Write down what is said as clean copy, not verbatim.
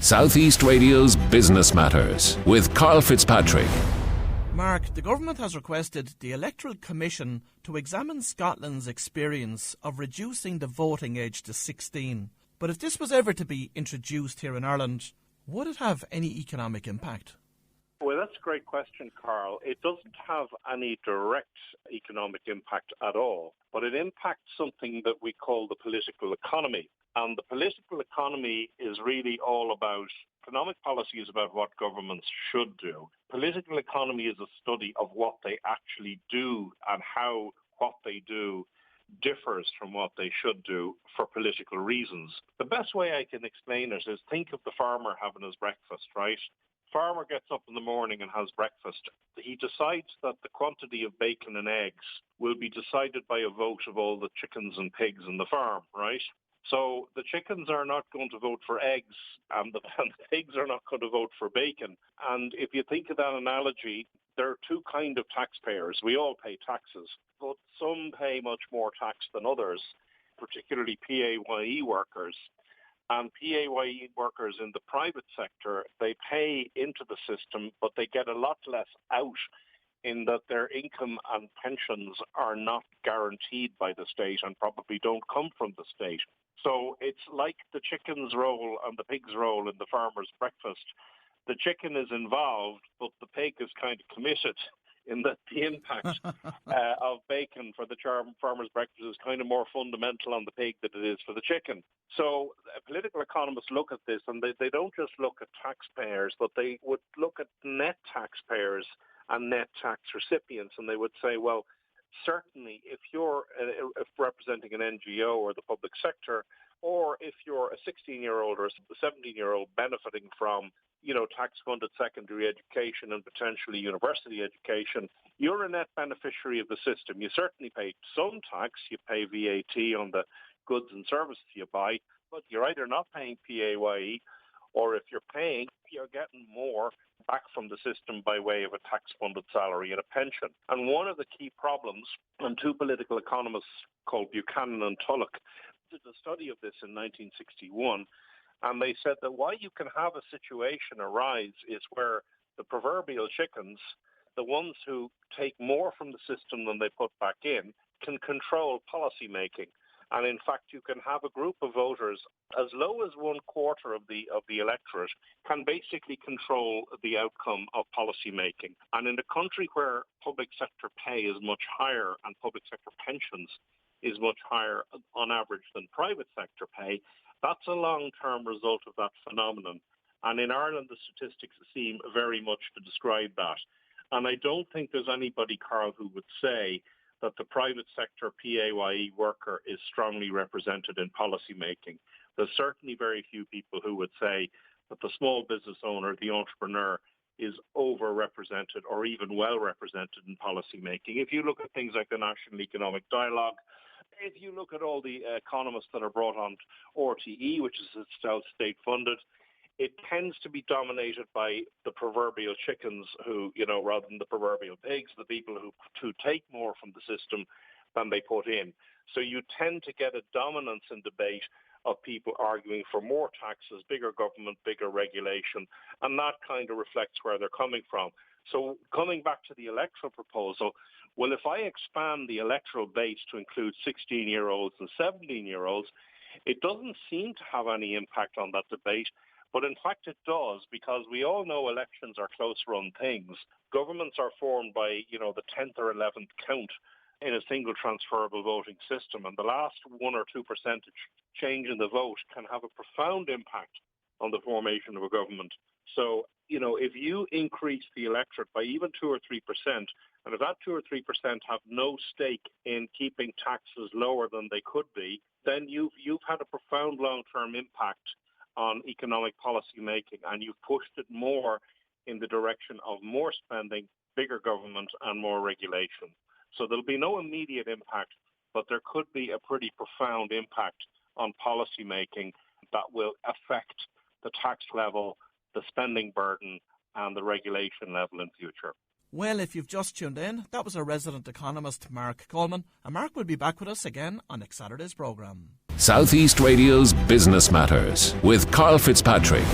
Southeast Radio's Business Matters with Karl Fitzpatrick. Mark, the government has requested the Electoral Commission to examine Scotland's experience of reducing the voting age to 16. But if this was ever to be introduced here in Ireland, would it have any economic impact? Well, that's a great question, Karl. It doesn't have any direct economic impact at all, but it impacts something that we call the political economy. And the political economy is really all about, economic policy is about what governments should do. Political economy is a study of what they actually do and how what they do differs from what they should do for political reasons. The best way I can explain it is think of the farmer having his breakfast, right? Farmer gets up in the morning and has breakfast. He decides that the quantity of bacon and eggs will be decided by a vote of all the chickens and pigs in the farm, right? So the chickens are not going to vote for eggs and the pigs are not going to vote for bacon. And if you think of that analogy, there are two kinds of taxpayers. We all pay taxes, but some pay much more tax than others, particularly PAYE workers. And PAYE workers in the private sector, they pay into the system, but they get a lot less out in that their income and pensions are not guaranteed by the state and probably don't come from the state. So it's like the chicken's role and the pig's role in the farmer's breakfast. The chicken is involved, but the pig is kind of committed in that the impact of bacon for the farmer's breakfast is kind of more fundamental on the pig than it is for the chicken. So political economists look at this and they don't just look at taxpayers, but they would look at net taxpayers and net tax recipients, and they would say, well, certainly if you're representing an NGO or the public sector, or if you're a 16-year-old or a 17-year-old benefiting from, tax-funded secondary education and potentially university education, you're a net beneficiary of the system. You certainly pay some tax, you pay VAT on the goods and services you buy, but you're either not paying PAYE, or if you're paying, you're getting more back from the system by way of a tax-funded salary and a pension. And one of the key problems, and two political economists called Buchanan and Tulloch did a study of this in 1961, and they said that why you can have a situation arise is where the proverbial chickens, the ones who take more from the system than they put back in, can control policy making. And in fact, you can have a group of voters as low as 1/4 of the electorate can basically control the outcome of policy making. And in a country where public sector pay is much higher and public sector pensions is much higher on average than private sector pay, that's a long-term result of that phenomenon. And in Ireland, the statistics seem very much to describe that. And I don't think there's anybody, Karl, who would say that the private sector PAYE worker is strongly represented in policy making. There's certainly very few people who would say that the small business owner, the entrepreneur, is overrepresented or even well represented in policy making. If you look at things like the National Economic Dialogue, if you look at all the economists that are brought on RTE, which is itself state funded, it tends to be dominated by the proverbial chickens who, rather than the proverbial pigs, the people who take more from the system than they put in. So you tend to get a dominance in debate of people arguing for more taxes, bigger government, bigger regulation, and that kind of reflects where they're coming from. So coming back to the electoral proposal, well, if I expand the electoral base to include 16-year-olds and 17-year-olds, it doesn't seem to have any impact on that debate. But in fact it does, because we all know elections are close-run things. Governments are formed by, the 10th or 11th count in a single transferable voting system, and the last 1 or 2% change in the vote can have a profound impact on the formation of a government. So, if you increase the electorate by even 2 or 3%, and if that 2 or 3% have no stake in keeping taxes lower than they could be, then you've had a profound long-term impact on economic policy making, and you've pushed it more in the direction of more spending, bigger government, and more regulation. So there'll be no immediate impact, but there could be a pretty profound impact on policy making that will affect the tax level, the spending burden, and the regulation level in future. Well, if you've just tuned in, that was our resident economist, Marc Coleman, and Marc will be back with us again on next Saturday's programme. Southeast Radio's Business Matters with Karl Fitzpatrick.